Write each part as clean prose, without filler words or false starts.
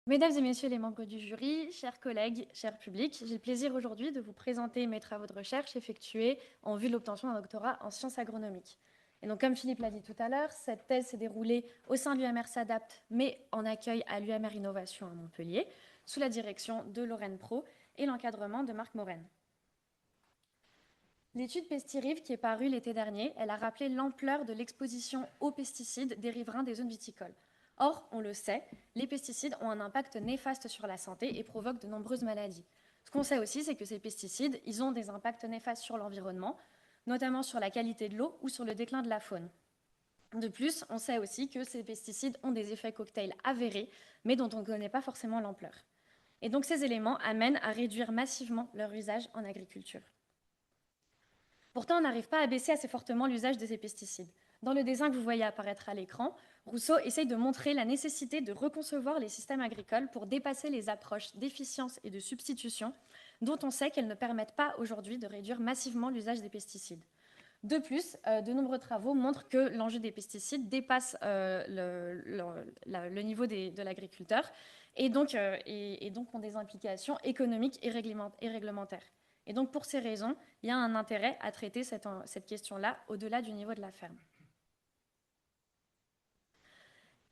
Mesdames et messieurs les membres du jury, chers collègues, cher public, j'ai le plaisir aujourd'hui de vous présenter mes travaux de recherche effectués en vue de l'obtention d'un doctorat en sciences agronomiques. Et donc, comme Philippe l'a dit tout à l'heure, cette thèse s'est déroulée au sein de l'UMR S'adapte, mais en accueil à l'UMR Innovation à Montpellier, sous la direction de Lorraine Pro et l'encadrement de Marc Moren. L'étude Pestirive, qui est parue l'été dernier, elle a rappelé l'ampleur de l'exposition aux pesticides des riverains des zones viticoles. Or, on le sait, les pesticides ont un impact néfaste sur la santé et provoquent de nombreuses maladies. Ce qu'on sait aussi, c'est que ces pesticides, ils ont des impacts néfastes sur l'environnement, notamment sur la qualité de l'eau ou sur le déclin de la faune. De plus, on sait aussi que ces pesticides ont des effets cocktails avérés, mais dont on ne connaît pas forcément l'ampleur. Et donc ces éléments amènent à réduire massivement leur usage en agriculture. Pourtant, on n'arrive pas à baisser assez fortement l'usage de ces pesticides. Dans le dessin que vous voyez apparaître à l'écran, Rousseau essaye de montrer la nécessité de reconcevoir les systèmes agricoles pour dépasser les approches d'efficience et de substitution dont on sait qu'elles ne permettent pas aujourd'hui de réduire massivement l'usage des pesticides. De plus, de nombreux travaux montrent que l'enjeu des pesticides dépasse le niveau de l'agriculteur et donc ont des implications économiques et réglementaires. Et donc, pour ces raisons, il y a un intérêt à traiter cette question-là au-delà du niveau de la ferme.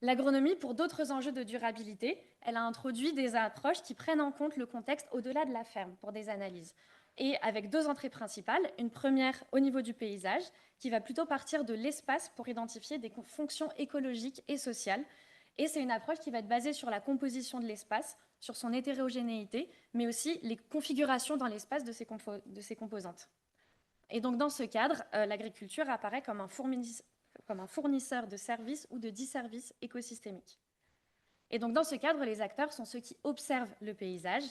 L'agronomie, pour d'autres enjeux de durabilité, elle a introduit des approches qui prennent en compte le contexte au-delà de la ferme pour des analyses. Et avec deux entrées principales, une première au niveau du paysage, qui va plutôt partir de l'espace pour identifier des fonctions écologiques et sociales. Et c'est une approche qui va être basée sur la composition de l'espace, sur son hétérogénéité, mais aussi les configurations dans l'espace de ses composantes. Et donc dans ce cadre, l'agriculture apparaît comme un fournisseur de services ou de disservices écosystémiques. Et donc dans ce cadre, les acteurs sont ceux qui observent le paysage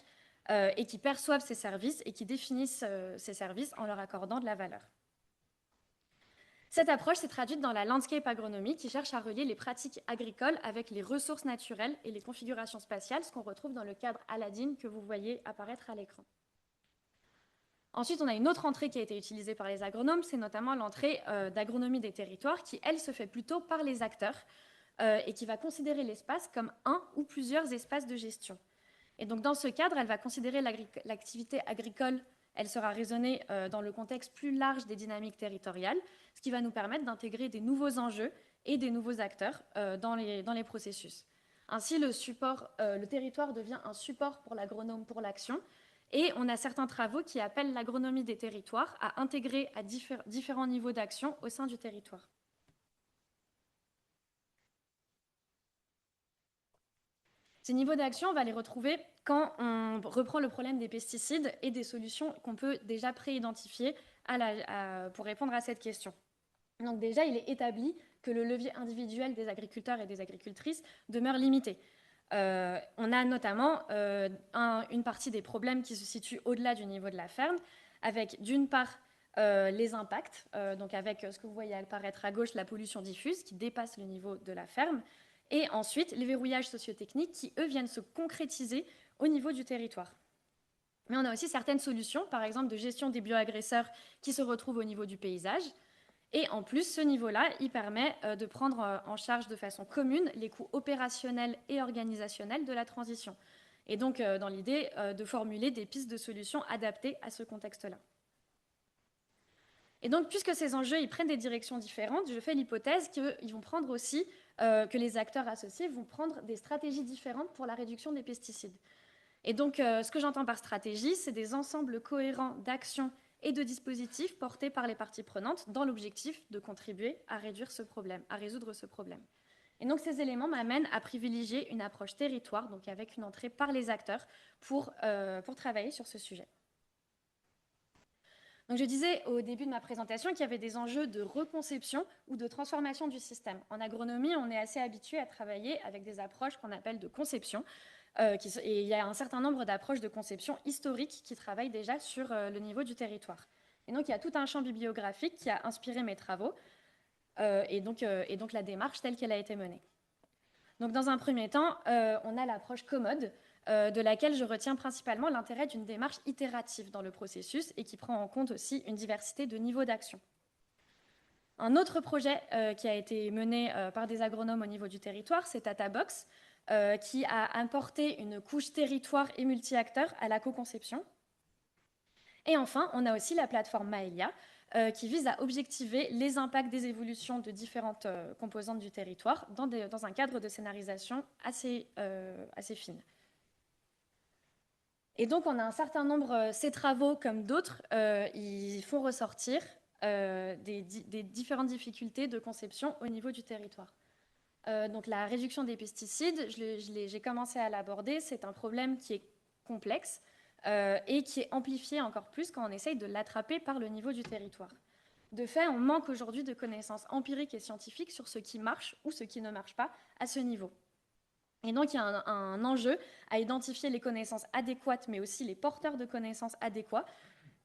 et qui perçoivent ces services et qui définissent ces services en leur accordant de la valeur. Cette approche s'est traduite dans la landscape agronomie qui cherche à relier les pratiques agricoles avec les ressources naturelles et les configurations spatiales, ce qu'on retrouve dans le cadre Aladdin que vous voyez apparaître à l'écran. Ensuite, on a une autre entrée qui a été utilisée par les agronomes, c'est notamment l'entrée d'agronomie des territoires qui, elle, se fait plutôt par les acteurs et qui va considérer l'espace comme un ou plusieurs espaces de gestion. Et donc, dans ce cadre, elle va considérer l'activité agricole, elle sera raisonnée dans le contexte plus large des dynamiques territoriales, ce qui va nous permettre d'intégrer des nouveaux enjeux et des nouveaux acteurs dans les processus. Ainsi, le territoire devient un support pour l'agronome pour l'action, et on a certains travaux qui appellent l'agronomie des territoires à intégrer à différents niveaux d'action au sein du territoire. Ces niveaux d'action, on va les retrouver quand on reprend le problème des pesticides et des solutions qu'on peut déjà pré-identifier pour répondre à cette question. Donc déjà, il est établi que le levier individuel des agriculteurs et des agricultrices demeure limité. On a notamment une partie des problèmes qui se situent au-delà du niveau de la ferme, avec d'une part les impacts, donc avec ce que vous voyez apparaître à gauche, la pollution diffuse qui dépasse le niveau de la ferme, et ensuite les verrouillages sociotechniques qui, eux, viennent se concrétiser au niveau du territoire. Mais on a aussi certaines solutions, par exemple de gestion des bioagresseurs qui se retrouvent au niveau du paysage. Et en plus, ce niveau-là, il permet de prendre en charge de façon commune les coûts opérationnels et organisationnels de la transition. Et donc, dans l'idée de formuler des pistes de solutions adaptées à ce contexte-là. Et donc, puisque ces enjeux ils prennent des directions différentes, je fais l'hypothèse qu'ils vont prendre aussi, que les acteurs associés vont prendre des stratégies différentes pour la réduction des pesticides. Et donc, ce que j'entends par stratégie, c'est des ensembles cohérents d'actions et de dispositifs portés par les parties prenantes dans l'objectif de contribuer à réduire ce problème, à résoudre ce problème. Et donc, ces éléments m'amènent à privilégier une approche territoire, donc avec une entrée par les acteurs, pour travailler sur ce sujet. Donc je disais au début de ma présentation qu'il y avait des enjeux de reconception ou de transformation du système. En agronomie, on est assez habitué à travailler avec des approches qu'on appelle de conception. Et il y a un certain nombre d'approches de conception historiques qui travaillent déjà sur le niveau du territoire. Et donc il y a tout un champ bibliographique qui a inspiré mes travaux et donc la démarche telle qu'elle a été menée. Donc dans un premier temps, on a l'approche commode, de laquelle je retiens principalement l'intérêt d'une démarche itérative dans le processus et qui prend en compte aussi une diversité de niveaux d'action. Un autre projet qui a été mené par des agronomes au niveau du territoire, c'est TataBox, qui a apporté une couche territoire et multi-acteurs à la co-conception. Et enfin, on a aussi la plateforme Maëlia, qui vise à objectiver les impacts des évolutions de différentes composantes du territoire dans un cadre de scénarisation assez fine. Et donc, on a un certain nombre, ces travaux comme d'autres, ils font ressortir des différentes difficultés de conception au niveau du territoire. Donc, la réduction des pesticides, j'ai commencé à l'aborder, c'est un problème qui est complexe et qui est amplifié encore plus quand on essaye de l'attraper par le niveau du territoire. De fait, on manque aujourd'hui de connaissances empiriques et scientifiques sur ce qui marche ou ce qui ne marche pas à ce niveau. Et donc, il y a un enjeu à identifier les connaissances adéquates, mais aussi les porteurs de connaissances adéquats,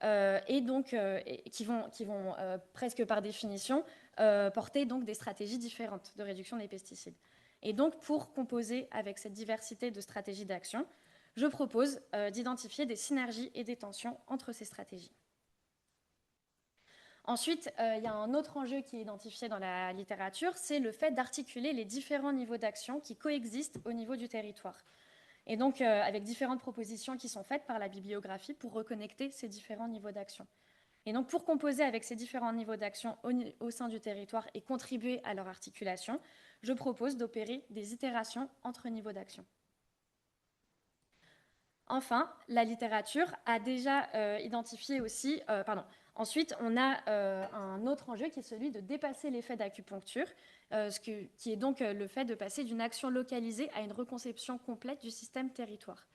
et donc qui vont presque par définition porter donc des stratégies différentes de réduction des pesticides. Et donc, pour composer avec cette diversité de stratégies d'action, je propose d'identifier des synergies et des tensions entre ces stratégies. Ensuite, il y a un autre enjeu qui est identifié dans la littérature, c'est le fait d'articuler les différents niveaux d'action qui coexistent au niveau du territoire. Et donc, avec différentes propositions qui sont faites par la bibliographie pour reconnecter ces différents niveaux d'action. Et donc, pour composer avec ces différents niveaux d'action au sein du territoire et contribuer à leur articulation, je propose d'opérer des itérations entre niveaux d'action. Enfin, la littérature a déjà identifié aussi... Ensuite, on a un autre enjeu qui est celui de dépasser l'effet d'acupuncture, qui est donc le fait de passer d'une action localisée à une reconception complète du système territoire.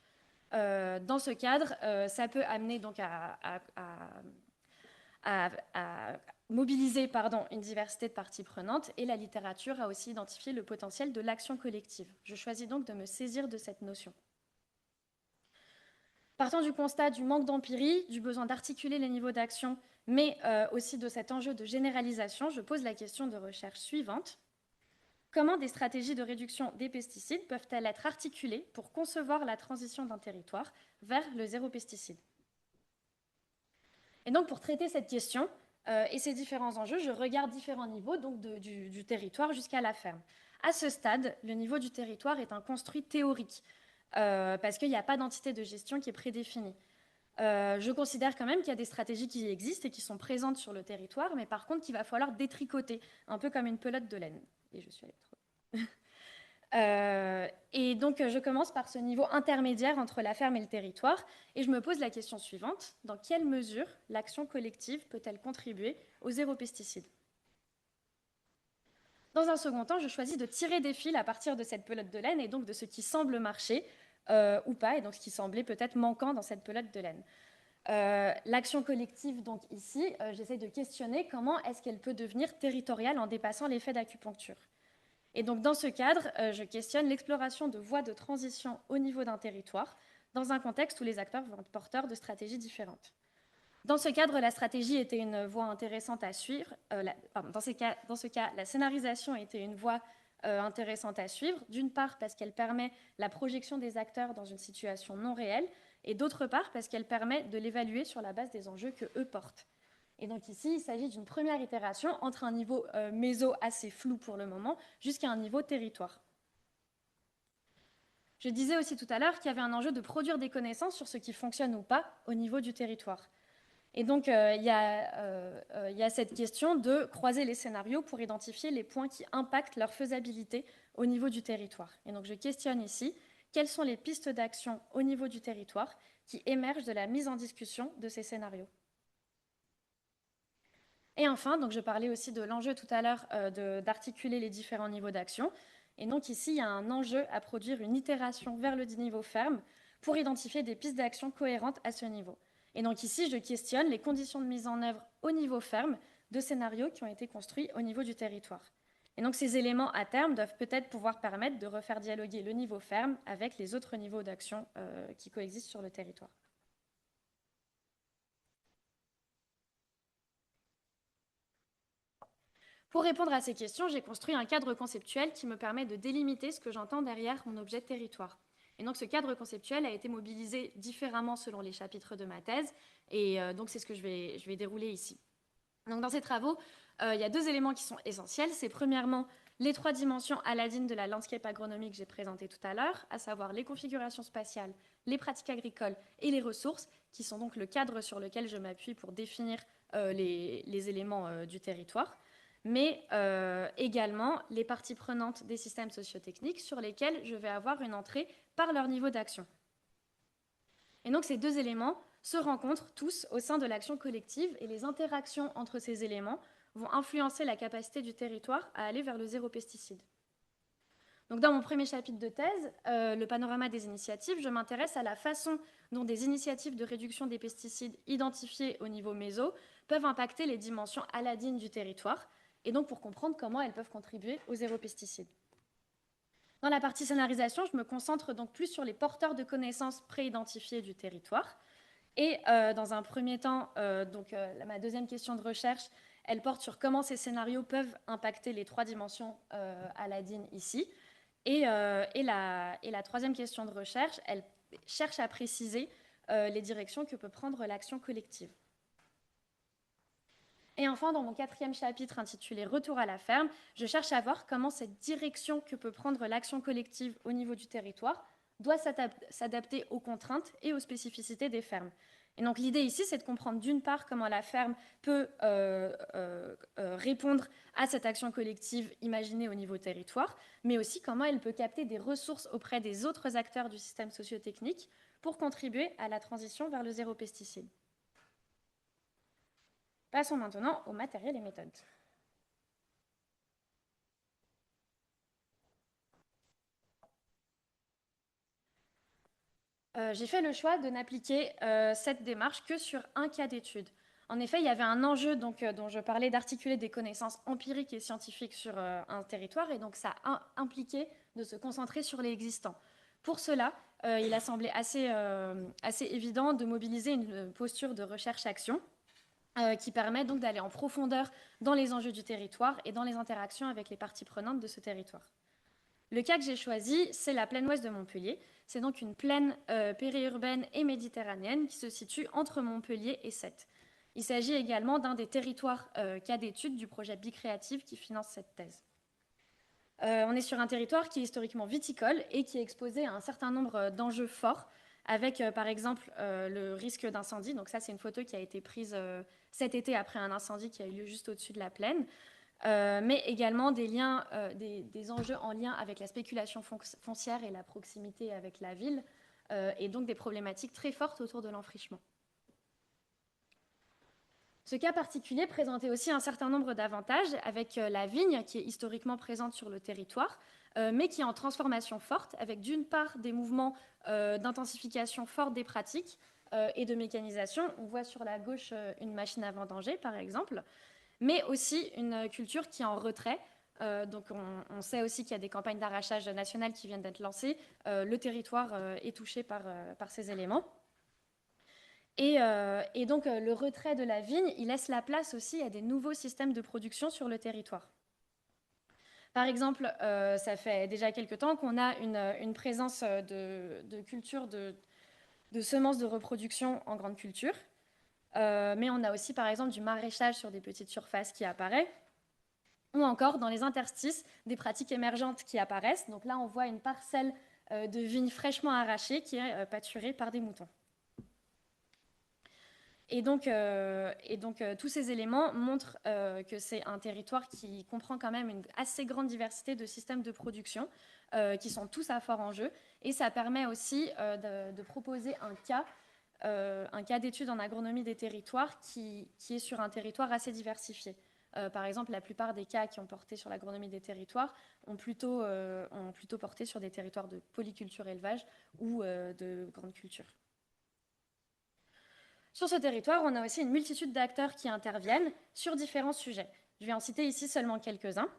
Dans ce cadre, ça peut amener donc à mobiliser une diversité de parties prenantes, et la littérature a aussi identifié le potentiel de l'action collective. Je choisis donc de me saisir de cette notion. Partant du constat du manque d'empirie, du besoin d'articuler les niveaux d'action, mais aussi de cet enjeu de généralisation, je pose la question de recherche suivante. Comment des stratégies de réduction des pesticides peuvent-elles être articulées pour concevoir la transition d'un territoire vers le zéro pesticide? Et donc, pour traiter cette question et ces différents enjeux, je regarde différents niveaux donc du territoire jusqu'à la ferme. À ce stade, le niveau du territoire est un construit théorique, parce qu'il n'y a pas d'entité de gestion qui est prédéfinie. Je considère quand même qu'il y a des stratégies qui existent et qui sont présentes sur le territoire, mais par contre qu'il va falloir détricoter, un peu comme une pelote de laine. Et je suis allée trop. Et donc je commence par ce niveau intermédiaire entre la ferme et le territoire, et je me pose la question suivante: dans quelle mesure l'action collective peut-elle contribuer au zéro pesticide? Dans un second temps, je choisis de tirer des fils à partir de cette pelote de laine et donc de ce qui semble marcher ou pas, et donc ce qui semblait peut-être manquant dans cette pelote de laine. L'action collective, donc ici, j'essaie de questionner comment est-ce qu'elle peut devenir territoriale en dépassant l'effet d'acupuncture. Et donc dans ce cadre, je questionne l'exploration de voies de transition au niveau d'un territoire, dans un contexte où les acteurs vont être porteurs de stratégies différentes. Dans ce cadre, la stratégie était une voie intéressante à suivre. Dans ce cas, la scénarisation était une voie intéressante à suivre, d'une part parce qu'elle permet la projection des acteurs dans une situation non réelle, et d'autre part parce qu'elle permet de l'évaluer sur la base des enjeux que eux portent. Et donc ici, il s'agit d'une première itération entre un niveau méso assez flou pour le moment jusqu'à un niveau territoire. Je disais aussi tout à l'heure qu'il y avait un enjeu de produire des connaissances sur ce qui fonctionne ou pas au niveau du territoire. Et donc, il y a cette question de croiser les scénarios pour identifier les points qui impactent leur faisabilité au niveau du territoire. Et donc, je questionne ici quelles sont les pistes d'action au niveau du territoire qui émergent de la mise en discussion de ces scénarios. Et enfin, donc je parlais aussi de l'enjeu tout à l'heure d'articuler les différents niveaux d'action. Et donc ici, il y a un enjeu à produire une itération vers le niveau ferme pour identifier des pistes d'action cohérentes à ce niveau. Et donc ici, je questionne les conditions de mise en œuvre au niveau ferme de scénarios qui ont été construits au niveau du territoire. Et donc ces éléments à terme doivent peut-être pouvoir permettre de refaire dialoguer le niveau ferme avec les autres niveaux d'action qui coexistent sur le territoire. Pour répondre à ces questions, j'ai construit un cadre conceptuel qui me permet de délimiter ce que j'entends derrière mon objet de territoire. Et donc ce cadre conceptuel a été mobilisé différemment selon les chapitres de ma thèse, et donc c'est ce que je vais dérouler ici. Donc dans ces travaux, il y a deux éléments qui sont essentiels. C'est premièrement les 3 dimensions Aladdin de la landscape agronomie que j'ai présentée tout à l'heure, à savoir les configurations spatiales, les pratiques agricoles et les ressources, qui sont donc le cadre sur lequel je m'appuie pour définir les éléments du territoire, mais également les parties prenantes des systèmes sociotechniques sur lesquels je vais avoir une entrée par leur niveau d'action. Et donc ces deux éléments se rencontrent tous au sein de l'action collective et les interactions entre ces éléments vont influencer la capacité du territoire à aller vers le zéro pesticide. Donc dans mon premier chapitre de thèse, le panorama des initiatives, je m'intéresse à la façon dont des initiatives de réduction des pesticides identifiées au niveau méso peuvent impacter les dimensions aladines du territoire, et donc pour comprendre comment elles peuvent contribuer au zéro pesticide. Dans la partie scénarisation, je me concentre donc plus sur les porteurs de connaissances préidentifiées du territoire. Et dans un premier temps, ma deuxième question de recherche, elle porte sur comment ces scénarios peuvent impacter les 3 dimensions Aladdin ici. Et la troisième question de recherche, elle cherche à préciser les directions que peut prendre l'action collective. Et enfin, dans mon 4e chapitre intitulé « Retour à la ferme », je cherche à voir comment cette direction que peut prendre l'action collective au niveau du territoire doit s'adapter aux contraintes et aux spécificités des fermes. Et donc l'idée ici, c'est de comprendre d'une part comment la ferme peut répondre à cette action collective imaginée au niveau territoire, mais aussi comment elle peut capter des ressources auprès des autres acteurs du système socio-technique pour contribuer à la transition vers le zéro pesticide. Passons maintenant au matériel et méthodes. J'ai fait le choix de n'appliquer cette démarche que sur un cas d'étude. En effet, il y avait un enjeu dont je parlais d'articuler des connaissances empiriques et scientifiques sur un territoire, et donc ça a impliqué de se concentrer sur les existants. Pour cela, il a semblé assez évident de mobiliser une posture de recherche-action qui permet donc d'aller en profondeur dans les enjeux du territoire et dans les interactions avec les parties prenantes de ce territoire. Le cas que j'ai choisi, c'est la plaine ouest de Montpellier. C'est donc une plaine périurbaine et méditerranéenne qui se situe entre Montpellier et Sète. Il s'agit également d'un des territoires cas d'étude du projet Bicréative qui finance cette thèse. On est sur un territoire qui est historiquement viticole et qui est exposé à un certain nombre d'enjeux forts, avec par exemple le risque d'incendie. Donc ça, c'est une photo qui a été prise cet été après un incendie qui a eu lieu juste au-dessus de la plaine. Mais également des enjeux en lien avec la spéculation foncière et la proximité avec la ville, et donc des problématiques très fortes autour de l'enfrichement. Ce cas particulier présentait aussi un certain nombre d'avantages, avec la vigne qui est historiquement présente sur le territoire, mais qui est en transformation forte, avec d'une part des mouvements d'intensification forte des pratiques et de mécanisation. On voit sur la gauche une machine à vendanger, par exemple, mais aussi une culture qui est en retrait. Donc on sait aussi qu'il y a des campagnes d'arrachage nationales qui viennent d'être lancées. Le territoire est touché par ces éléments. Et donc le retrait de la vigne, il laisse la place aussi à des nouveaux systèmes de production sur le territoire. Par exemple, ça fait déjà quelques temps qu'on a une présence de culture de semences de reproduction en grande culture. Mais on a aussi, par exemple, du maraîchage sur des petites surfaces qui apparaît, ou encore dans les interstices, des pratiques émergentes qui apparaissent. Donc là, on voit une parcelle de vigne fraîchement arrachée qui est pâturée par des moutons. Et donc tous ces éléments montrent que c'est un territoire qui comprend quand même une assez grande diversité de systèmes de production qui sont tous à fort enjeu. Et ça permet aussi de proposer un cas d'étude en agronomie des territoires qui est sur un territoire assez diversifié. Par exemple, la plupart des cas qui ont porté sur l'agronomie des territoires ont plutôt porté sur des territoires de polyculture-élevage ou de grande culture. Sur ce territoire, on a aussi une multitude d'acteurs qui interviennent sur différents sujets. Je vais en citer ici seulement quelques-uns.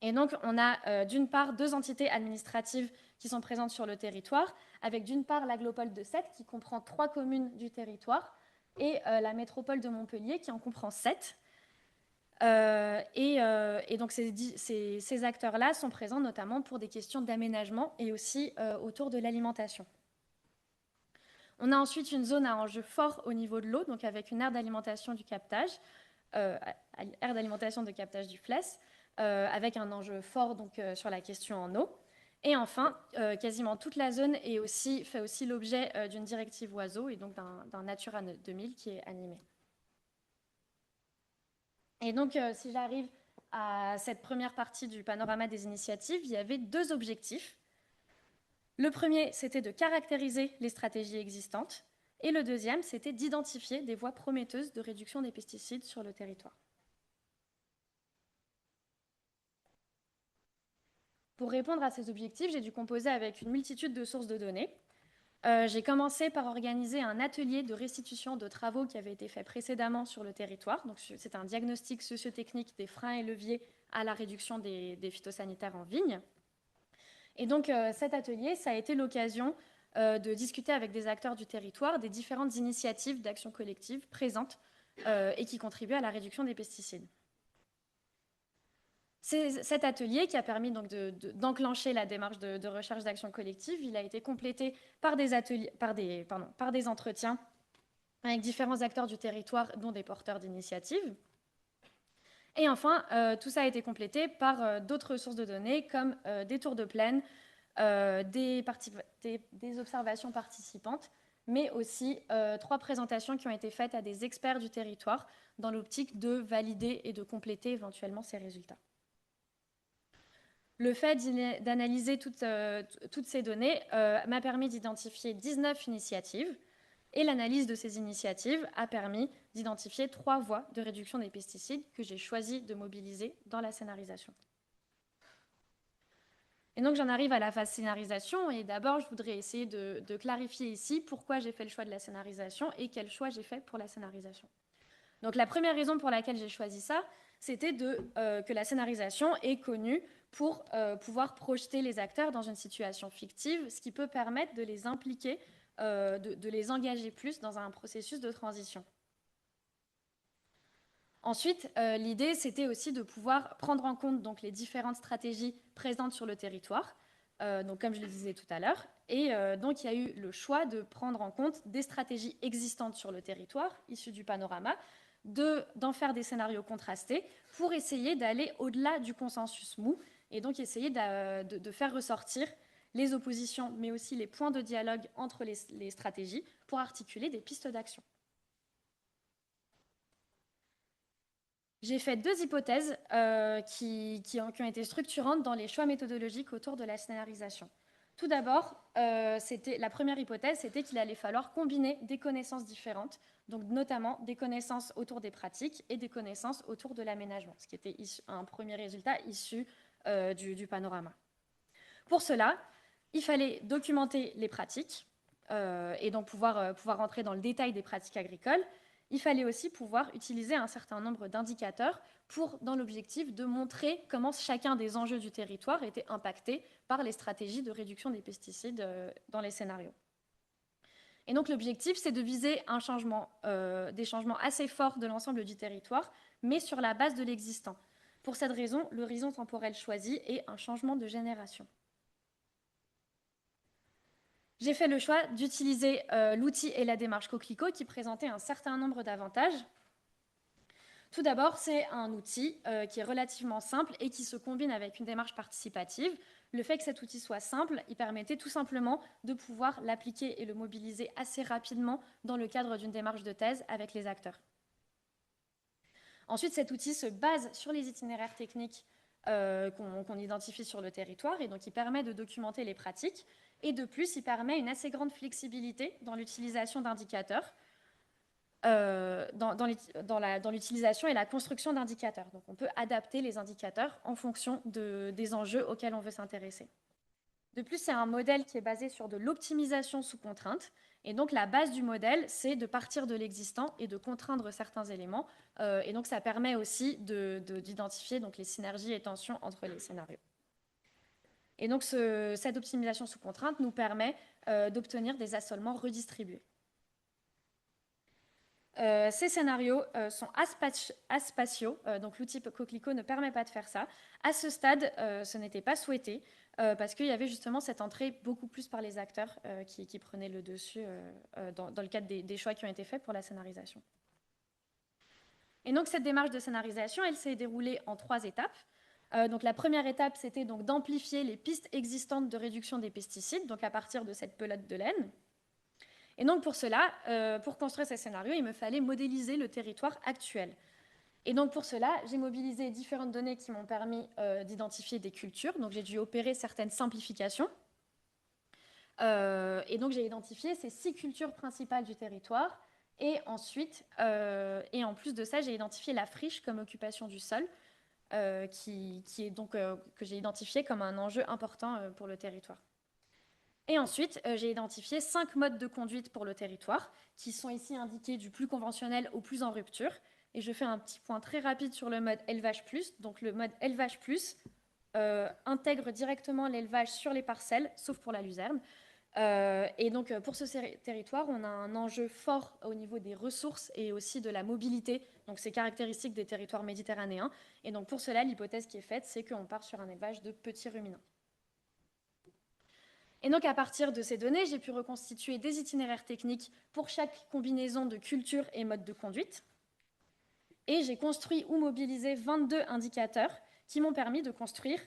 Et donc, on a d'une part 2 entités administratives qui sont présentes sur le territoire, avec d'une part l'Aglopole de Sète, qui comprend 3 communes du territoire, et la métropole de Montpellier, qui en comprend 7. Et donc, ces acteurs-là sont présents notamment pour des questions d'aménagement et aussi autour de l'alimentation. On a ensuite une zone à enjeu fort au niveau de l'eau, donc avec une aire d'alimentation du captage, aire d'alimentation de captage du Flès, avec un enjeu fort donc, sur la question en eau. Et enfin, quasiment toute la zone fait aussi l'objet d'une directive oiseaux et donc d'un Natura 2000 qui est animé. Et donc, si j'arrive à cette première partie du panorama des initiatives, il y avait 2 objectifs. Le premier, c'était de caractériser les stratégies existantes. Et le deuxième, c'était d'identifier des voies prometteuses de réduction des pesticides sur le territoire. Pour répondre à ces objectifs, j'ai dû composer avec une multitude de sources de données. J'ai commencé par organiser un atelier de restitution de travaux qui avaient été faits précédemment sur le territoire. Donc, c'est un diagnostic sociotechnique des freins et leviers à la réduction des phytosanitaires en vigne. Et donc, cet atelier, ça a été l'occasion de discuter avec des acteurs du territoire des différentes initiatives d'action collective présentes et qui contribuent à la réduction des pesticides. Cet atelier qui a permis donc d'enclencher la démarche de recherche d'action collective, il a été complété par des entretiens avec différents acteurs du territoire, dont des porteurs d'initiatives. Et enfin, tout ça a été complété par d'autres sources de données comme des tours de plaine, des observations participantes, mais aussi 3 présentations qui ont été faites à des experts du territoire dans l'optique de valider et de compléter éventuellement ces résultats. Le fait d'analyser toutes ces données m'a permis d'identifier 19 initiatives et l'analyse de ces initiatives a permis d'identifier 3 voies de réduction des pesticides que j'ai choisi de mobiliser dans la scénarisation. Et donc j'en arrive à la phase scénarisation et d'abord je voudrais essayer de clarifier ici pourquoi j'ai fait le choix de la scénarisation et quel choix j'ai fait pour la scénarisation. Donc la première raison pour laquelle j'ai choisi ça, c'était que la scénarisation est connue pour pouvoir projeter les acteurs dans une situation fictive, ce qui peut permettre de les impliquer, de les engager plus dans un processus de transition. Ensuite, l'idée, c'était aussi de pouvoir prendre en compte donc, les différentes stratégies présentes sur le territoire, donc, comme je le disais tout à l'heure. Et donc, il y a eu le choix de prendre en compte des stratégies existantes sur le territoire, issues du panorama, d'en faire des scénarios contrastés pour essayer d'aller au-delà du consensus mou et donc essayer de faire ressortir les oppositions, mais aussi les points de dialogue entre les stratégies pour articuler des pistes d'action. J'ai fait 2 hypothèses qui ont été structurantes dans les choix méthodologiques autour de la scénarisation. Tout d'abord, la première hypothèse, c'était qu'il allait falloir combiner des connaissances différentes, donc notamment des connaissances autour des pratiques et des connaissances autour de l'aménagement, ce qui était un premier résultat issu du panorama. Pour cela, il fallait documenter les pratiques et donc pouvoir rentrer dans le détail des pratiques agricoles. Il fallait aussi pouvoir utiliser un certain nombre d'indicateurs dans l'objectif de montrer comment chacun des enjeux du territoire était impacté par les stratégies de réduction des pesticides dans les scénarios. Et donc l'objectif, c'est de viser des changements assez forts de l'ensemble du territoire, mais sur la base de l'existant. Pour cette raison, l'horizon temporel choisi est un changement de génération. J'ai fait le choix d'utiliser l'outil et la démarche Coquelicot qui présentait un certain nombre d'avantages. Tout d'abord, c'est un outil qui est relativement simple et qui se combine avec une démarche participative. Le fait que cet outil soit simple, il permettait tout simplement de pouvoir l'appliquer et le mobiliser assez rapidement dans le cadre d'une démarche de thèse avec les acteurs. Ensuite, cet outil se base sur les itinéraires techniques qu'on identifie sur le territoire et donc il permet de documenter les pratiques. Et de plus, il permet une assez grande flexibilité dans l'utilisation d'indicateurs, dans l'utilisation et la construction d'indicateurs. Donc on peut adapter les indicateurs en fonction des enjeux auxquels on veut s'intéresser. De plus, c'est un modèle qui est basé sur de l'optimisation sous contrainte. Et donc la base du modèle, c'est de partir de l'existant et de contraindre certains éléments. Et donc ça permet aussi d'identifier les synergies et tensions entre les scénarios. Et donc, cette optimisation sous contrainte nous permet d'obtenir des assolements redistribués. Ces scénarios sont aspatiaux, donc l'outil Coquelicot ne permet pas de faire ça. À ce stade, ce n'était pas souhaité parce qu'il y avait justement cette entrée beaucoup plus par les acteurs qui prenaient le dessus dans le cadre des choix qui ont été faits pour la scénarisation. Et donc, cette démarche de scénarisation, elle s'est déroulée en 3 étapes. Donc la première étape, c'était donc d'amplifier les pistes existantes de réduction des pesticides, donc à partir de cette pelote de laine. Et donc pour cela, pour construire ces scénarios, il me fallait modéliser le territoire actuel. Et donc pour cela, j'ai mobilisé différentes données qui m'ont permis d'identifier des cultures. Donc j'ai dû opérer certaines simplifications. Et donc j'ai identifié ces 6 cultures principales du territoire. Et ensuite, et en plus de ça, j'ai identifié la friche comme occupation du sol, qui est donc, que j'ai identifié comme un enjeu important pour le territoire. Et ensuite, j'ai identifié 5 modes de conduite pour le territoire, qui sont ici indiqués du plus conventionnel au plus en rupture. Et je fais un petit point très rapide sur le mode élevage plus. Donc le mode élevage plus intègre directement l'élevage sur les parcelles, sauf pour la luzerne. Et donc pour ce territoire, on a un enjeu fort au niveau des ressources et aussi de la mobilité. Donc c'est caractéristique des territoires méditerranéens. Et donc pour cela, l'hypothèse qui est faite, c'est qu'on part sur un élevage de petits ruminants. Et donc à partir de ces données, j'ai pu reconstituer des itinéraires techniques pour chaque combinaison de culture et mode de conduite. Et j'ai construit ou mobilisé 22 indicateurs qui m'ont permis de construire,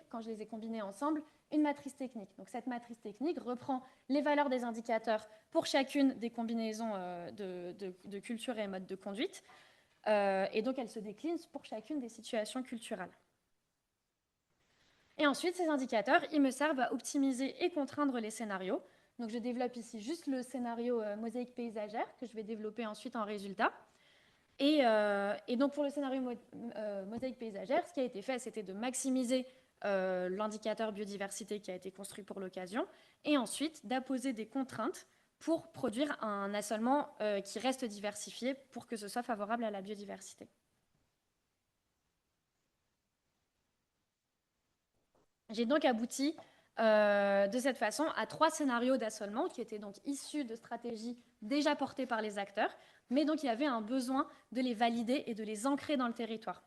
quand je les ai combinés ensemble, une matrice technique. Donc cette matrice technique reprend les valeurs des indicateurs pour chacune des combinaisons de culture et mode de conduite. Et donc elle se décline pour chacune des situations culturelles. Et ensuite, ces indicateurs, ils me servent à optimiser et contraindre les scénarios. Donc je développe ici juste le scénario mosaïque paysagère que je vais développer ensuite en résultat. Et donc pour le scénario mosaïque paysagère, ce qui a été fait, c'était de maximiser l'indicateur biodiversité qui a été construit pour l'occasion, et ensuite d'apposer des contraintes pour produire un assolement qui reste diversifié pour que ce soit favorable à la biodiversité. J'ai donc abouti de cette façon à 3 scénarios d'assolement qui étaient donc issus de stratégies déjà portées par les acteurs, mais donc il y avait un besoin de les valider et de les ancrer dans le territoire.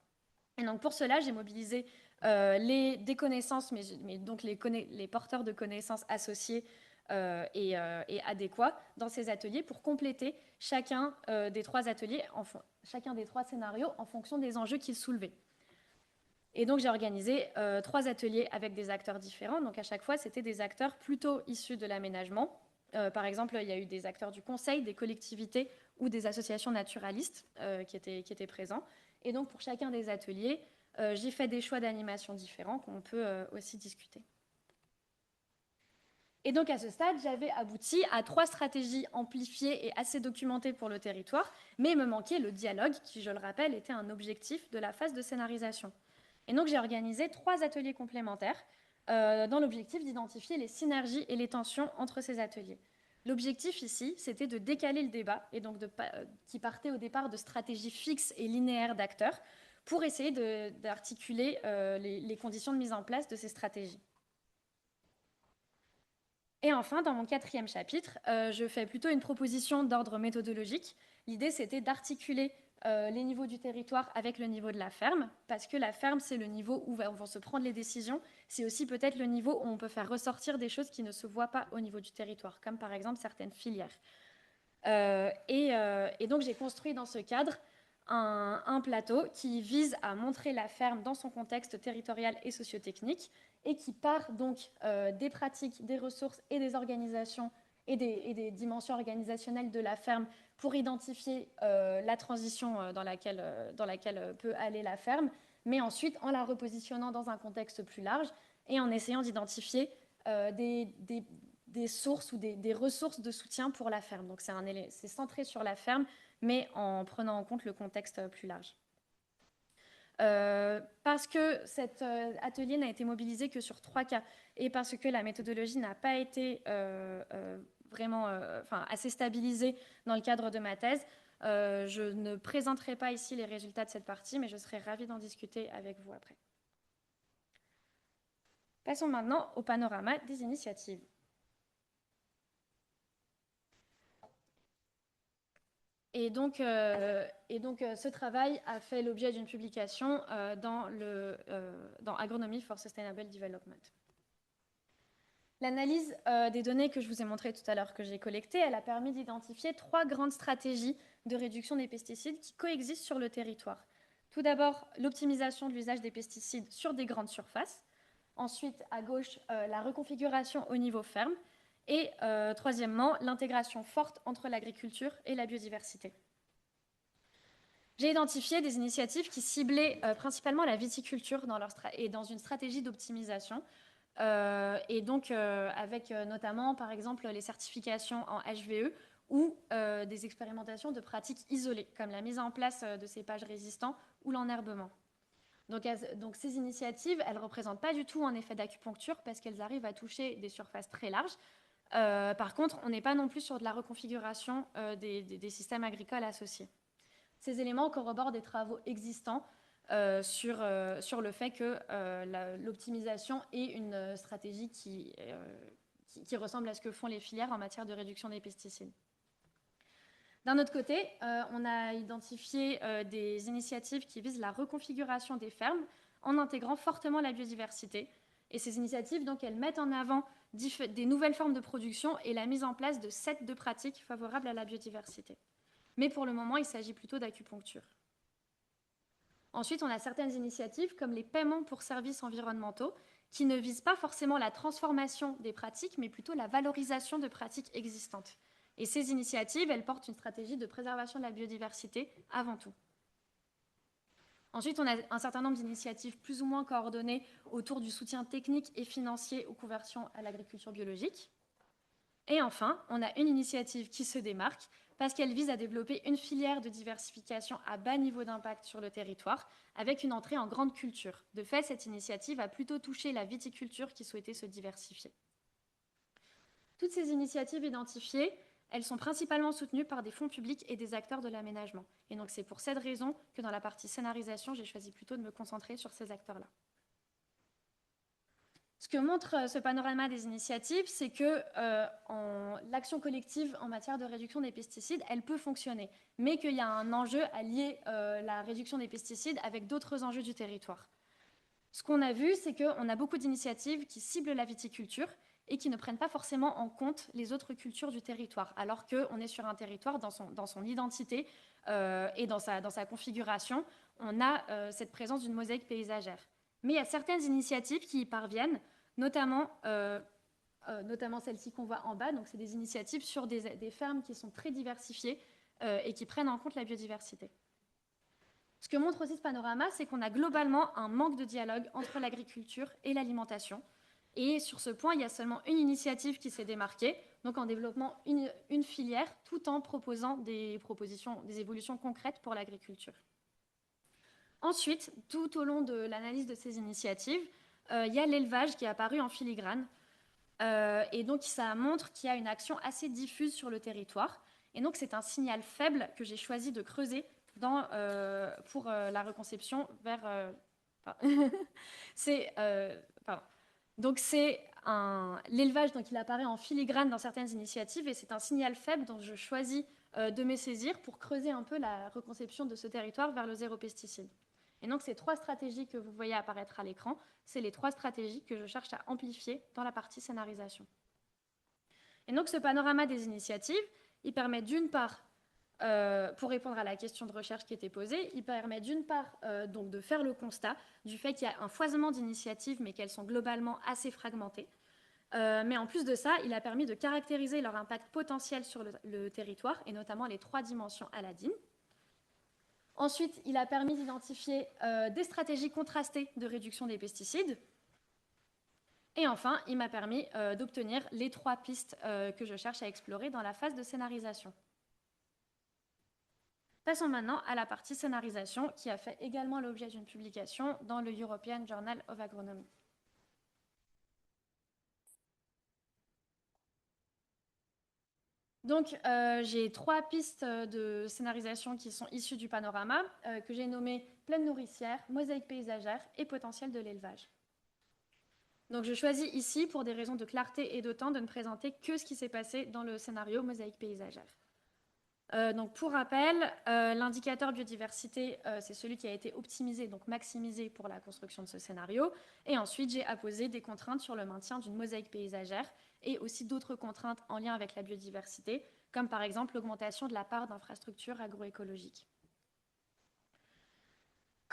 Et donc pour cela, j'ai mobilisé des connaissances, mais donc les porteurs de connaissances associés et adéquats dans ces ateliers pour compléter chacun des 3 ateliers, chacun des 3 scénarios en fonction des enjeux qu'ils soulevaient. Et donc j'ai organisé 3 ateliers avec des acteurs différents. Donc à chaque fois, c'était des acteurs plutôt issus de l'aménagement. Par exemple, il y a eu des acteurs du conseil, des collectivités ou des associations naturalistes qui étaient présents. Et donc pour chacun des ateliers, j'ai fait des choix d'animation différents qu'on peut aussi discuter. Et donc à ce stade, j'avais abouti à 3 stratégies amplifiées et assez documentées pour le territoire, mais il me manquait le dialogue qui, je le rappelle, était un objectif de la phase de scénarisation. Et donc j'ai organisé 3 ateliers complémentaires dans l'objectif d'identifier les synergies et les tensions entre ces ateliers. L'objectif ici, c'était de décaler le débat, et donc qui partait au départ de stratégies fixes et linéaires d'acteurs, pour essayer d'articuler les conditions de mise en place de ces stratégies. Et enfin, dans mon 4e chapitre, je fais plutôt une proposition d'ordre méthodologique. L'idée, c'était d'articuler les niveaux du territoire avec le niveau de la ferme, parce que la ferme, c'est le niveau où vont se prendre les décisions. C'est aussi peut-être le niveau où on peut faire ressortir des choses qui ne se voient pas au niveau du territoire, comme par exemple certaines filières. Et donc, j'ai construit dans ce cadre un plateau qui vise à montrer la ferme dans son contexte territorial et sociotechnique et qui part donc des pratiques, des ressources et des organisations et des dimensions organisationnelles de la ferme pour identifier la transition dans laquelle peut aller la ferme, mais ensuite en la repositionnant dans un contexte plus large et en essayant d'identifier des sources ou des ressources de soutien pour la ferme. Donc c'est centré sur la ferme, mais en prenant en compte le contexte plus large. Parce que cet atelier n'a été mobilisé que sur 3 cas et parce que la méthodologie n'a pas été vraiment assez stabilisée dans le cadre de ma thèse, je ne présenterai pas ici les résultats de cette partie, mais je serai ravie d'en discuter avec vous après. Passons maintenant au panorama des initiatives. Et donc, ce travail a fait l'objet d'une publication dans Agronomy for Sustainable Development. L'analyse des données que je vous ai montrées tout à l'heure que j'ai collectées, elle a permis d'identifier 3 grandes stratégies de réduction des pesticides qui coexistent sur le territoire. Tout d'abord, l'optimisation de l'usage des pesticides sur des grandes surfaces. Ensuite, à gauche, la reconfiguration au niveau ferme. Et troisièmement, l'intégration forte entre l'agriculture et la biodiversité. J'ai identifié des initiatives qui ciblaient principalement la viticulture et dans une stratégie d'optimisation. Et donc, avec notamment, par exemple, les certifications en HVE ou des expérimentations de pratiques isolées, comme la mise en place de cépages résistants ou l'enherbement. Donc ces initiatives, elles ne représentent pas du tout un effet d'acupuncture parce qu'elles arrivent à toucher des surfaces très larges. Par contre, on n'est pas non plus sur de la reconfiguration des systèmes agricoles associés. Ces éléments corroborent des travaux existants sur le fait que l'optimisation est une stratégie qui ressemble à ce que font les filières en matière de réduction des pesticides. D'un autre côté, on a identifié des initiatives qui visent la reconfiguration des fermes en intégrant fortement la biodiversité. Et ces initiatives, donc, elles mettent en avant des nouvelles formes de production et la mise en place de sets de pratiques favorables à la biodiversité. Mais pour le moment, il s'agit plutôt d'acupuncture. Ensuite, on a certaines initiatives comme les paiements pour services environnementaux qui ne visent pas forcément la transformation des pratiques, mais plutôt la valorisation de pratiques existantes. Et ces initiatives, elles portent une stratégie de préservation de la biodiversité avant tout. Ensuite, on a un certain nombre d'initiatives plus ou moins coordonnées autour du soutien technique et financier aux conversions à l'agriculture biologique. Et enfin, on a une initiative qui se démarque parce qu'elle vise à développer une filière de diversification à bas niveau d'impact sur le territoire avec une entrée en grande culture. De fait, cette initiative a plutôt touché la viticulture qui souhaitait se diversifier. Toutes ces initiatives identifiées, elles sont principalement soutenues par des fonds publics et des acteurs de l'aménagement. Et donc c'est pour cette raison que dans la partie scénarisation, j'ai choisi plutôt de me concentrer sur ces acteurs-là. Ce que montre ce panorama des initiatives, c'est que l'action collective en matière de réduction des pesticides, elle peut fonctionner, mais qu'il y a un enjeu à lier la réduction des pesticides avec d'autres enjeux du territoire. Ce qu'on a vu, c'est qu'on a beaucoup d'initiatives qui ciblent la viticulture et qui ne prennent pas forcément en compte les autres cultures du territoire, alors qu'on est sur un territoire dans son identité et dans sa configuration, on a cette présence d'une mosaïque paysagère. Mais il y a certaines initiatives qui y parviennent, notamment celle-ci qu'on voit en bas. Donc, c'est des initiatives sur des fermes qui sont très diversifiées et qui prennent en compte la biodiversité. Ce que montre aussi ce panorama, c'est qu'on a globalement un manque de dialogue entre l'agriculture et l'alimentation. Et sur ce point, il y a seulement une initiative qui s'est démarquée, donc en développant une filière, tout en proposant des évolutions concrètes pour l'agriculture. Ensuite, tout au long de l'analyse de ces initiatives, il y a l'élevage qui est apparu en filigrane. Et donc, ça montre qu'il y a une action assez diffuse sur le territoire. Et donc, c'est un signal faible que j'ai choisi de creuser pour la reconception vers... Donc, c'est l'élevage, donc il apparaît en filigrane dans certaines initiatives et c'est un signal faible dont je choisis de me saisir pour creuser un peu la reconception de ce territoire vers le zéro pesticide. Et donc, ces 3 stratégies que vous voyez apparaître à l'écran, c'est les 3 stratégies que je cherche à amplifier dans la partie scénarisation. Et donc, ce panorama des initiatives, il permet d'une part, pour répondre à la question de recherche qui était posée, il permet d'une part donc de faire le constat du fait qu'il y a un foisonnement d'initiatives, mais qu'elles sont globalement assez fragmentées. Mais en plus de ça, il a permis de caractériser leur impact potentiel sur le territoire, et notamment les 3 dimensions Aladdin. Ensuite, il a permis d'identifier des stratégies contrastées de réduction des pesticides. Et enfin, il m'a permis d'obtenir les 3 pistes que je cherche à explorer dans la phase de scénarisation. Passons maintenant à la partie scénarisation qui a fait également l'objet d'une publication dans le European Journal of Agronomy. Donc, j'ai 3 pistes de scénarisation qui sont issues du panorama, que j'ai nommées plaine nourricière, mosaïque paysagère et potentiel de l'élevage. Donc, je choisis ici, pour des raisons de clarté et de temps, de ne présenter que ce qui s'est passé dans le scénario mosaïque paysagère. Donc, pour rappel, l'indicateur biodiversité, c'est celui qui a été optimisé, donc maximisé pour la construction de ce scénario. Et ensuite, j'ai apposé des contraintes sur le maintien d'une mosaïque paysagère et aussi d'autres contraintes en lien avec la biodiversité, comme par exemple l'augmentation de la part d'infrastructures agroécologiques.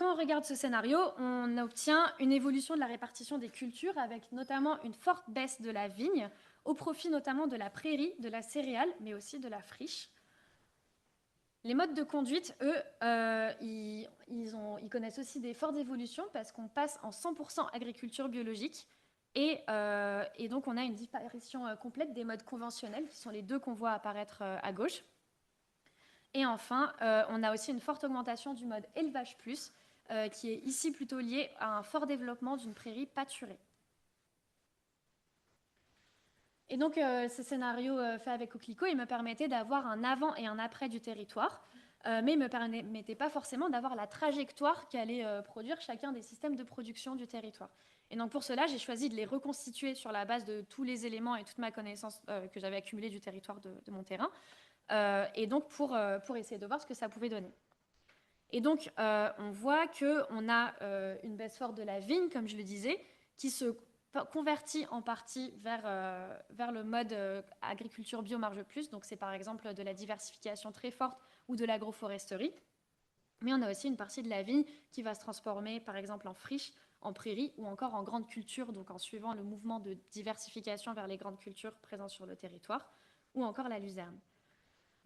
quand on regarde ce scénario, on obtient une évolution de la répartition des cultures avec notamment une forte baisse de la vigne, au profit notamment de la prairie, de la céréale, mais aussi de la friche. Les modes de conduite, eux, ils connaissent aussi des fortes évolutions parce qu'on passe en 100% agriculture biologique et donc on a une disparition complète des modes conventionnels, qui sont les deux qu'on voit apparaître à gauche. Et enfin, on a aussi une forte augmentation du mode élevage plus, qui est ici plutôt lié à un fort développement d'une prairie pâturée. Et donc, ce scénario fait avec Coquelicot, il me permettait d'avoir un avant et un après du territoire, mais il ne me permettait pas forcément d'avoir la trajectoire qu'allait produire chacun des systèmes de production du territoire. Et donc, pour cela, j'ai choisi de les reconstituer sur la base de tous les éléments et toute ma connaissance que j'avais accumulée du territoire de mon terrain, et donc pour essayer de voir ce que ça pouvait donner. Et donc, on voit qu'on a une baisse forte de la vigne, comme je le disais, qui se convertit en partie vers le mode agriculture bio marge plus. Donc, c'est par exemple de la diversification très forte ou de l'agroforesterie. Mais on a aussi une partie de la vigne qui va se transformer, par exemple, en friche, en prairie ou encore en grande culture, donc en suivant le mouvement de diversification vers les grandes cultures présentes sur le territoire, ou encore la luzerne.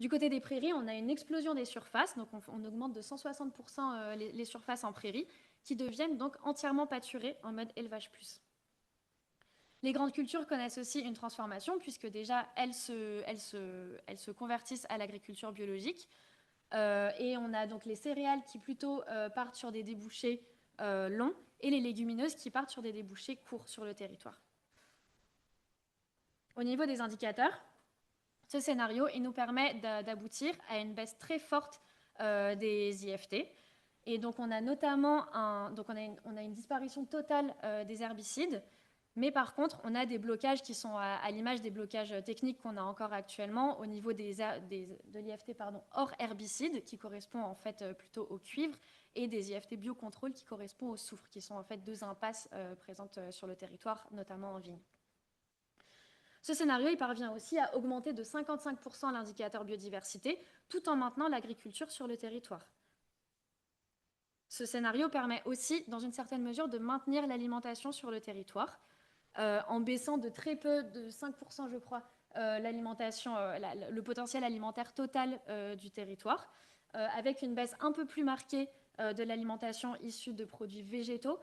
Du côté des prairies, on a une explosion des surfaces, donc on augmente de 160% les surfaces en prairies, qui deviennent donc entièrement pâturées en mode élevage plus. Les grandes cultures connaissent aussi une transformation, puisque déjà elles se convertissent à l'agriculture biologique. Et on a donc les céréales qui plutôt partent sur des débouchés longs, et les légumineuses qui partent sur des débouchés courts sur le territoire. Au niveau des indicateurs, ce scénario, il nous permet d'aboutir à une baisse très forte des IFT. Et donc, on a notamment on a une disparition totale des herbicides, mais par contre, on a des blocages qui sont à l'image des blocages techniques qu'on a encore actuellement au niveau de l'IFT hors herbicide, qui correspond en fait plutôt au cuivre, et des IFT biocontrôle qui correspondent au soufre, qui sont en fait deux impasses présentes sur le territoire, notamment en vigne. Ce scénario, il parvient aussi à augmenter de 55% l'indicateur biodiversité, tout en maintenant l'agriculture sur le territoire. Ce scénario permet aussi, dans une certaine mesure, de maintenir l'alimentation sur le territoire, en baissant de très peu, de 5% je crois, le potentiel alimentaire total du territoire, avec une baisse un peu plus marquée de l'alimentation issue de produits végétaux,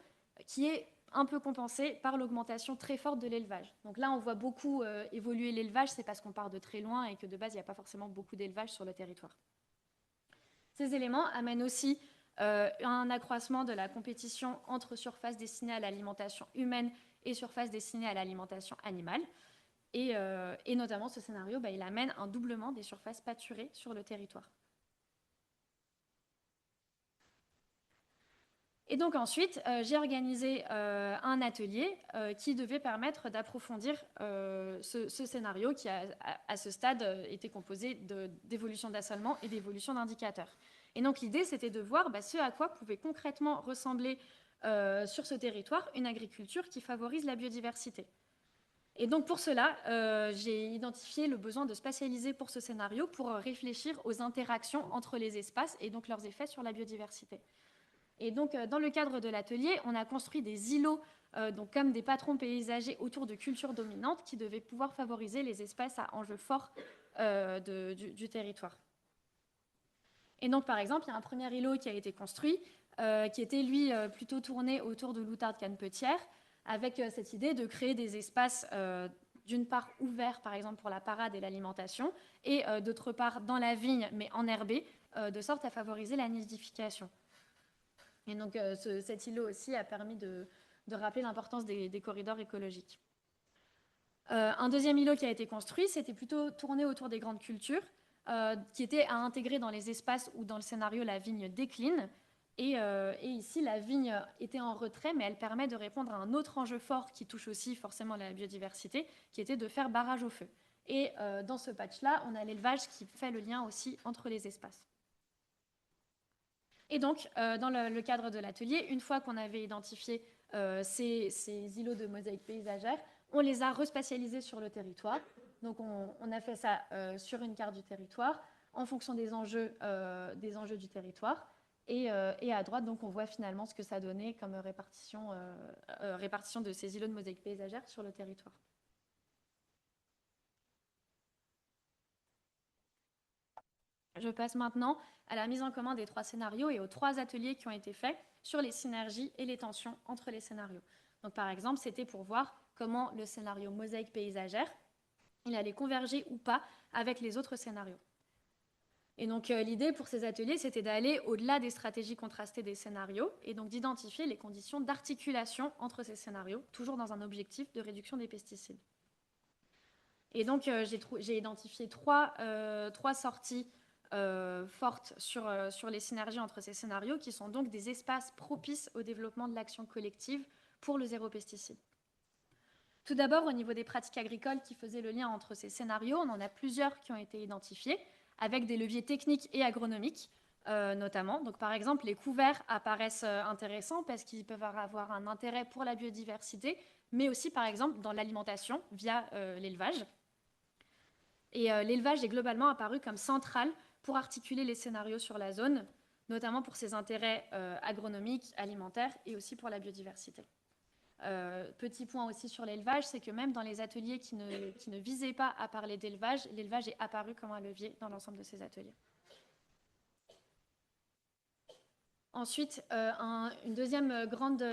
qui est un peu compensée par l'augmentation très forte de l'élevage. Donc là, on voit beaucoup évoluer l'élevage, c'est parce qu'on part de très loin et que de base, il n'y a pas forcément beaucoup d'élevage sur le territoire. Ces éléments amènent aussi un accroissement de la compétition entre surfaces destinées à l'alimentation humaine et surfaces destinées à l'alimentation animale. Et notamment, ce scénario, il amène un doublement des surfaces pâturées sur le territoire. Et donc ensuite, j'ai organisé un atelier qui devait permettre d'approfondir ce scénario qui, à ce stade, était composé d'évolution d'assolement et d'évolution d'indicateurs. Et donc l'idée, c'était de voir ce à quoi pouvait concrètement ressembler sur ce territoire une agriculture qui favorise la biodiversité. Et donc pour cela, j'ai identifié le besoin de spatialiser pour ce scénario pour réfléchir aux interactions entre les espaces et donc leurs effets sur la biodiversité. Et donc, dans le cadre de l'atelier, on a construit des îlots, donc comme des patrons paysagers autour de cultures dominantes qui devaient pouvoir favoriser les espaces à enjeux forts du territoire. Et donc, par exemple, il y a un premier îlot qui a été construit, qui était, lui, plutôt tourné autour de l'outarde canepetière, avec cette idée de créer des espaces, d'une part ouverts, par exemple, pour la parade et l'alimentation, et d'autre part dans la vigne, mais enherbés, de sorte à favoriser la nidification. Et donc, cet îlot aussi a permis de rappeler l'importance des corridors écologiques. Un deuxième îlot qui a été construit, c'était plutôt tourné autour des grandes cultures, qui étaient à intégrer dans les espaces où, dans le scénario, la vigne décline. Et ici, la vigne était en retrait, mais elle permet de répondre à un autre enjeu fort qui touche aussi forcément la biodiversité, qui était de faire barrage au feu. Et dans ce patch-là, on a l'élevage qui fait le lien aussi entre les espaces. Et donc, dans le cadre de l'atelier, une fois qu'on avait identifié ces îlots de mosaïque paysagère, on les a respatialisés sur le territoire. Donc, on a fait ça sur une carte du territoire, en fonction des enjeux du territoire. Et à droite, donc, on voit finalement ce que ça donnait comme répartition de ces îlots de mosaïque paysagère sur le territoire. Je passe maintenant à la mise en commun des 3 scénarios et aux 3 ateliers qui ont été faits sur les synergies et les tensions entre les scénarios. Donc, par exemple, c'était pour voir comment le scénario mosaïque paysagère, il allait converger ou pas avec les autres scénarios. Et donc, l'idée pour ces ateliers, c'était d'aller au-delà des stratégies contrastées des scénarios et donc d'identifier les conditions d'articulation entre ces scénarios, toujours dans un objectif de réduction des pesticides. Et donc, j'ai identifié trois sorties fortes sur les synergies entre ces scénarios, qui sont donc des espaces propices au développement de l'action collective pour le zéro pesticide. Tout d'abord, au niveau des pratiques agricoles qui faisaient le lien entre ces scénarios, on en a plusieurs qui ont été identifiés, avec des leviers techniques et agronomiques, notamment. Donc, par exemple, les couverts apparaissent intéressants parce qu'ils peuvent avoir un intérêt pour la biodiversité, mais aussi, par exemple, dans l'alimentation via l'élevage. Et l'élevage est globalement apparu comme central pour articuler les scénarios sur la zone, notamment pour ses intérêts agronomiques, alimentaires et aussi pour la biodiversité. Petit point aussi sur l'élevage, c'est que même dans les ateliers qui ne visaient pas à parler d'élevage, l'élevage est apparu comme un levier dans l'ensemble de ces ateliers. Ensuite, une deuxième grande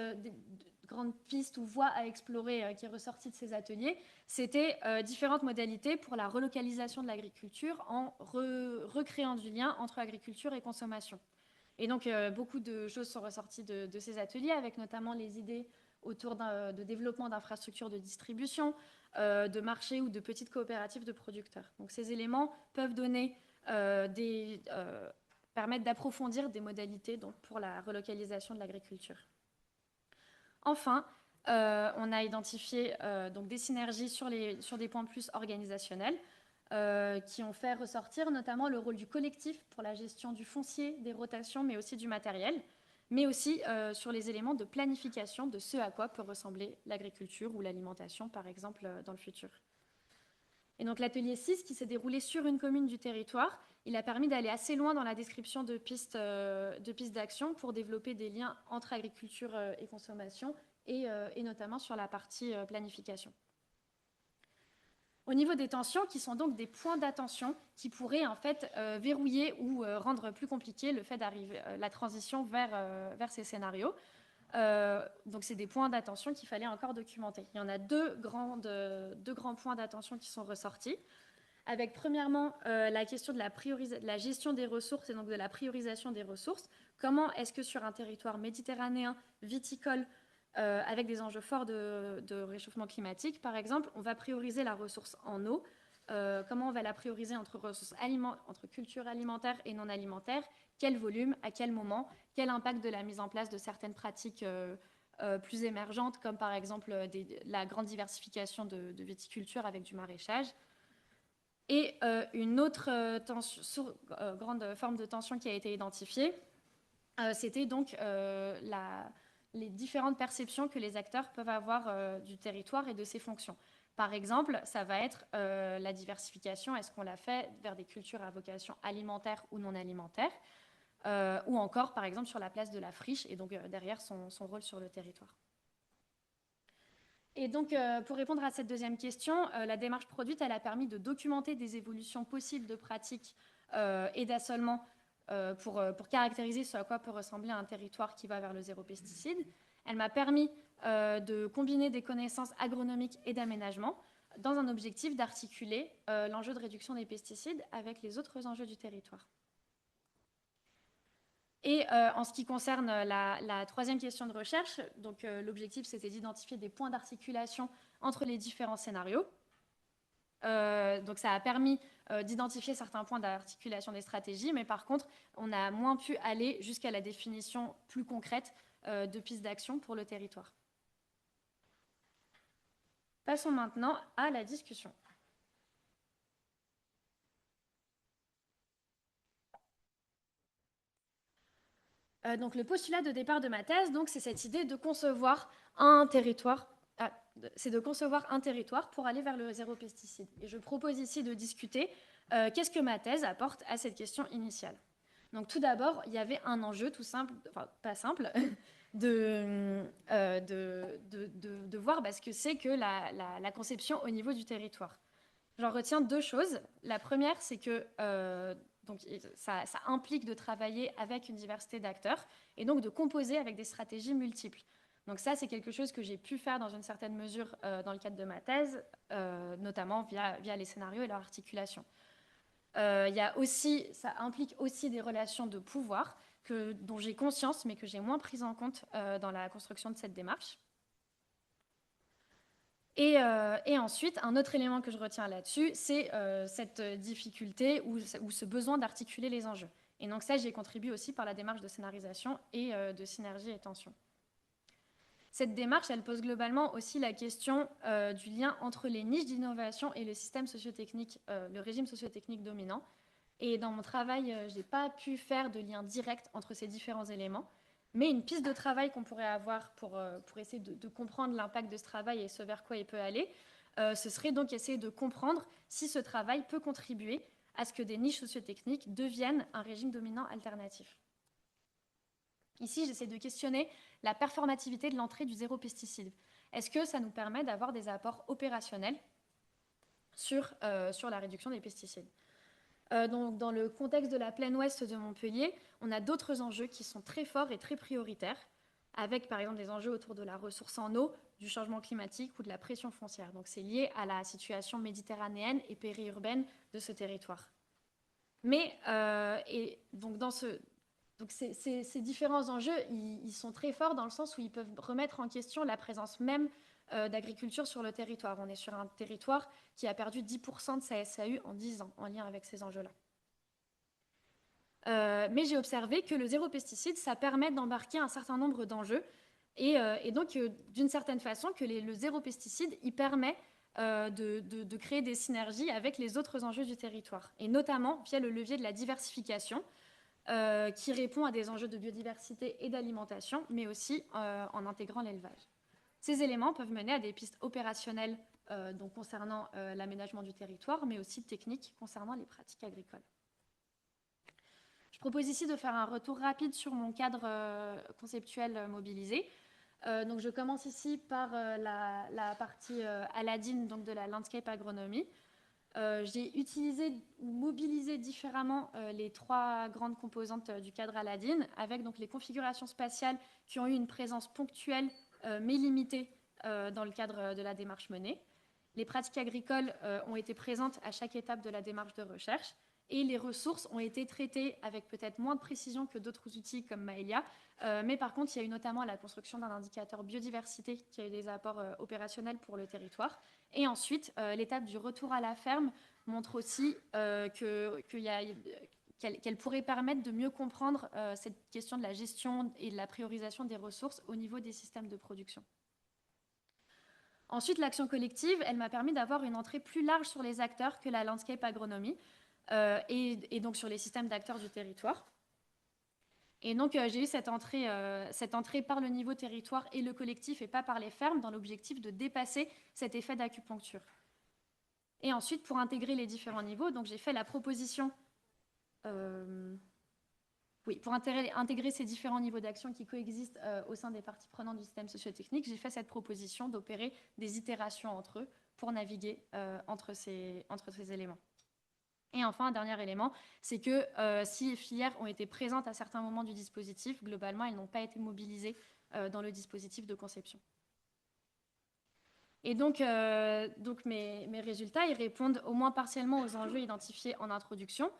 piste ou voie à explorer qui est ressortie de ces ateliers, c'était différentes modalités pour la relocalisation de l'agriculture en recréant du lien entre agriculture et consommation. Et donc, beaucoup de choses sont ressorties de ces ateliers, avec notamment les idées autour de développement d'infrastructures de distribution, de marchés ou de petites coopératives de producteurs. Donc, ces éléments peuvent donner permettre d'approfondir des modalités donc, pour la relocalisation de l'agriculture. Enfin, on a identifié donc des synergies sur des points plus organisationnels qui ont fait ressortir notamment le rôle du collectif pour la gestion du foncier, des rotations, mais aussi du matériel, mais aussi sur les éléments de planification de ce à quoi peut ressembler l'agriculture ou l'alimentation, par exemple, dans le futur. Et donc l'atelier 6, qui s'est déroulé sur une commune du territoire, il a permis d'aller assez loin dans la description de pistes d'action pour développer des liens entre agriculture et consommation, et notamment sur la partie planification. Au niveau des tensions, qui sont donc des points d'attention qui pourraient en fait verrouiller ou rendre plus compliqué le fait d'arriver la transition vers ces scénarios. Donc c'est des points d'attention qu'il fallait encore documenter. Il y en a deux grands points d'attention qui sont ressortis, avec premièrement la question de la gestion des ressources et donc de la priorisation des ressources. Comment est-ce que sur un territoire méditerranéen viticole, avec des enjeux forts de réchauffement climatique, par exemple, on va prioriser la ressource en eau. Comment on va la prioriser entre culture alimentaire et non alimentaire, quel volume, à quel moment, quel impact de la mise en place de certaines pratiques plus émergentes, comme par exemple la grande diversification de viticulture avec du maraîchage. Et une autre grande forme de tension qui a été identifiée, c'était donc les différentes perceptions que les acteurs peuvent avoir du territoire et de ses fonctions. Par exemple, ça va être la diversification. Est-ce qu'on la fait vers des cultures à vocation alimentaire ou non alimentaire, ou encore, par exemple, sur la place de la friche et donc derrière son rôle sur le territoire. Et donc, pour répondre à cette deuxième question, la démarche produite, elle a permis de documenter des évolutions possibles de pratiques et d'assolement pour caractériser ce à quoi peut ressembler un territoire qui va vers le zéro pesticide. Elle m'a permis de combiner des connaissances agronomiques et d'aménagement dans un objectif d'articuler l'enjeu de réduction des pesticides avec les autres enjeux du territoire. Et en ce qui concerne la troisième question de recherche, donc l'objectif c'était d'identifier des points d'articulation entre les différents scénarios. Donc ça a permis d'identifier certains points d'articulation des stratégies, mais par contre on a moins pu aller jusqu'à la définition plus concrète de pistes d'action pour le territoire. Passons maintenant à la discussion. Donc le postulat de départ de ma thèse, c'est cette idée de concevoir un territoire, pour aller vers le zéro pesticide. Et je propose ici de discuter qu'est-ce que ma thèse apporte à cette question initiale. Donc tout d'abord, il y avait un enjeu tout simple, enfin pas simple, de voir ce que c'est que la conception au niveau du territoire. J'en retiens deux choses. La première, c'est que donc, ça implique de travailler avec une diversité d'acteurs et donc de composer avec des stratégies multiples. Donc ça, c'est quelque chose que j'ai pu faire dans une certaine mesure dans le cadre de ma thèse, notamment via les scénarios et leur articulation. Ça implique aussi des relations de pouvoir dont j'ai conscience, mais que j'ai moins prises en compte dans la construction de cette démarche. Et ensuite, un autre élément que je retiens là-dessus, c'est cette difficulté ou ce besoin d'articuler les enjeux. Et donc ça, j'y ai contribué aussi par la démarche de scénarisation et de synergie et tension. Cette démarche, elle pose globalement aussi la question du lien entre les niches d'innovation et le système sociotechnique, le régime sociotechnique dominant. Et dans mon travail, je n'ai pas pu faire de lien direct entre ces différents éléments. Mais une piste de travail qu'on pourrait avoir pour essayer de comprendre l'impact de ce travail et ce vers quoi il peut aller, ce serait donc essayer de comprendre si ce travail peut contribuer à ce que des niches sociotechniques deviennent un régime dominant alternatif. Ici, j'essaie de questionner la performativité de l'entrée du zéro pesticide. Est-ce que ça nous permet d'avoir des apports opérationnels sur la réduction des pesticides? Donc, dans le contexte de la plaine ouest de Montpellier, on a d'autres enjeux qui sont très forts et très prioritaires, avec par exemple des enjeux autour de la ressource en eau, du changement climatique ou de la pression foncière. Donc c'est lié à la situation méditerranéenne et périurbaine de ce territoire. Mais ces différents enjeux, ils sont très forts dans le sens où ils peuvent remettre en question la présence même d'agriculture sur le territoire. On est sur un territoire qui a perdu 10% de sa SAU en 10 ans en lien avec ces enjeux-là. Mais j'ai observé que le zéro pesticide, ça permet d'embarquer un certain nombre d'enjeux et donc d'une certaine façon que le zéro pesticide, il permet de créer des synergies avec les autres enjeux du territoire et notamment via le levier de la diversification qui répond à des enjeux de biodiversité et d'alimentation mais aussi en intégrant l'élevage. Ces éléments peuvent mener à des pistes opérationnelles donc concernant l'aménagement du territoire mais aussi techniques concernant les pratiques agricoles. Je propose ici de faire un retour rapide sur mon cadre conceptuel mobilisé. Donc je commence ici par la partie Aladdin, donc de la landscape agronomie. J'ai utilisé ou mobilisé différemment les trois grandes composantes du cadre Aladdin, avec donc les configurations spatiales qui ont eu une présence ponctuelle mais limitée dans le cadre de la démarche menée. Les pratiques agricoles ont été présentes à chaque étape de la démarche de recherche et les ressources ont été traitées avec peut-être moins de précision que d'autres outils comme Maëlia, mais par contre, il y a eu notamment la construction d'un indicateur biodiversité qui a eu des apports opérationnels pour le territoire. Et ensuite, l'étape du retour à la ferme montre aussi qu'elle pourrait permettre de mieux comprendre cette question de la gestion et de la priorisation des ressources au niveau des systèmes de production. Ensuite, l'action collective, elle m'a permis d'avoir une entrée plus large sur les acteurs que la landscape agronomie et donc sur les systèmes d'acteurs du territoire. Et donc, j'ai eu cette entrée par le niveau territoire et le collectif et pas par les fermes dans l'objectif de dépasser cet effet d'acupuncture. Et ensuite, pour intégrer les différents niveaux, donc j'ai fait la proposition pour intégrer ces différents niveaux d'action qui coexistent au sein des parties prenantes du système socio-technique, j'ai fait cette proposition d'opérer des itérations entre eux pour naviguer entre ces éléments. Et enfin, un dernier élément, c'est que si les filières ont été présentes à certains moments du dispositif, globalement, elles n'ont pas été mobilisées dans le dispositif de conception. Et donc mes résultats, ils répondent au moins partiellement aux enjeux identifiés en introduction.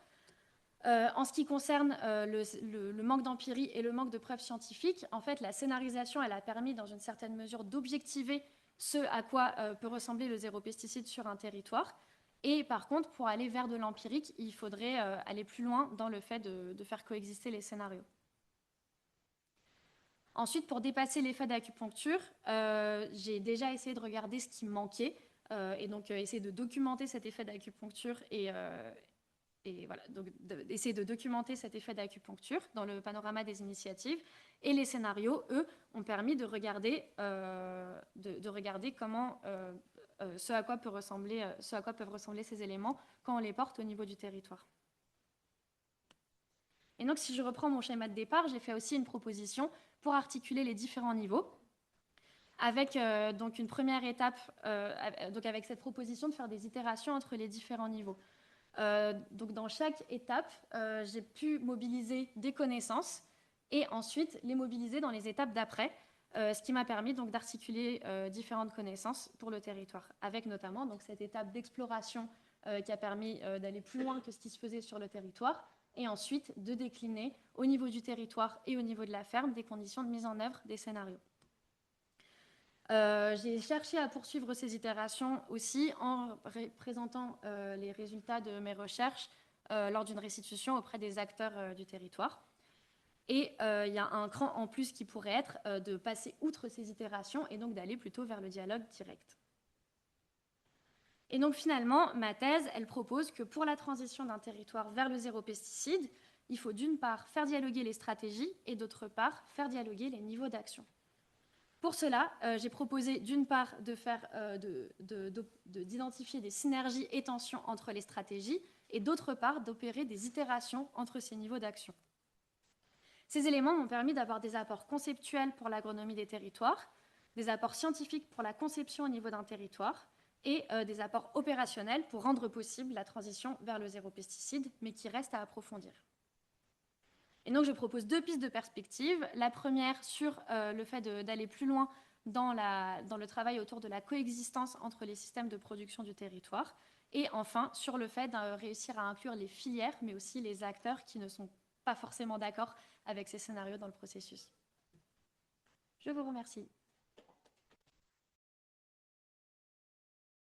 En ce qui concerne le manque d'empirie et le manque de preuves scientifiques, en fait, la scénarisation, elle a permis, dans une certaine mesure, d'objectiver ce à quoi peut ressembler le zéro pesticide sur un territoire. Et par contre, pour aller vers de l'empirique, il faudrait aller plus loin dans le fait de faire coexister les scénarios. Ensuite, pour dépasser l'effet d'acupuncture, j'ai déjà essayé de regarder ce qui me manquait et donc essayer de documenter cet effet d'acupuncture et voilà, donc essayer de documenter cet effet d'acupuncture dans le panorama des initiatives. Et les scénarios, eux, ont permis de regarder comment ce à quoi peuvent ressembler ces éléments quand on les porte au niveau du territoire. Et donc, si je reprends mon schéma de départ, j'ai fait aussi une proposition pour articuler les différents niveaux, avec donc une première étape, donc avec cette proposition de faire des itérations entre les différents niveaux. Donc dans chaque étape, j'ai pu mobiliser des connaissances et ensuite les mobiliser dans les étapes d'après, ce qui m'a permis donc d'articuler différentes connaissances pour le territoire, avec notamment donc cette étape d'exploration qui a permis d'aller plus loin que ce qui se faisait sur le territoire, et ensuite de décliner au niveau du territoire et au niveau de la ferme des conditions de mise en œuvre des scénarios. J'ai cherché à poursuivre ces itérations aussi en présentant les résultats de mes recherches lors d'une restitution auprès des acteurs du territoire. Et il y a un cran en plus qui pourrait être de passer outre ces itérations et donc d'aller plutôt vers le dialogue direct. Et donc finalement, ma thèse, elle propose que pour la transition d'un territoire vers le zéro pesticide, il faut d'une part faire dialoguer les stratégies et d'autre part faire dialoguer les niveaux d'action. Pour cela, j'ai proposé d'une part d'identifier des synergies et tensions entre les stratégies et d'autre part d'opérer des itérations entre ces niveaux d'action. Ces éléments m'ont permis d'avoir des apports conceptuels pour l'agronomie des territoires, des apports scientifiques pour la conception au niveau d'un territoire et des apports opérationnels pour rendre possible la transition vers le zéro pesticide, mais qui reste à approfondir. Et donc, je propose 2 pistes de perspective. La première sur le fait d'aller plus loin dans le travail autour de la coexistence entre les systèmes de production du territoire. Et enfin, sur le fait de réussir à inclure les filières, mais aussi les acteurs qui ne sont pas forcément d'accord avec ces scénarios dans le processus. Je vous remercie.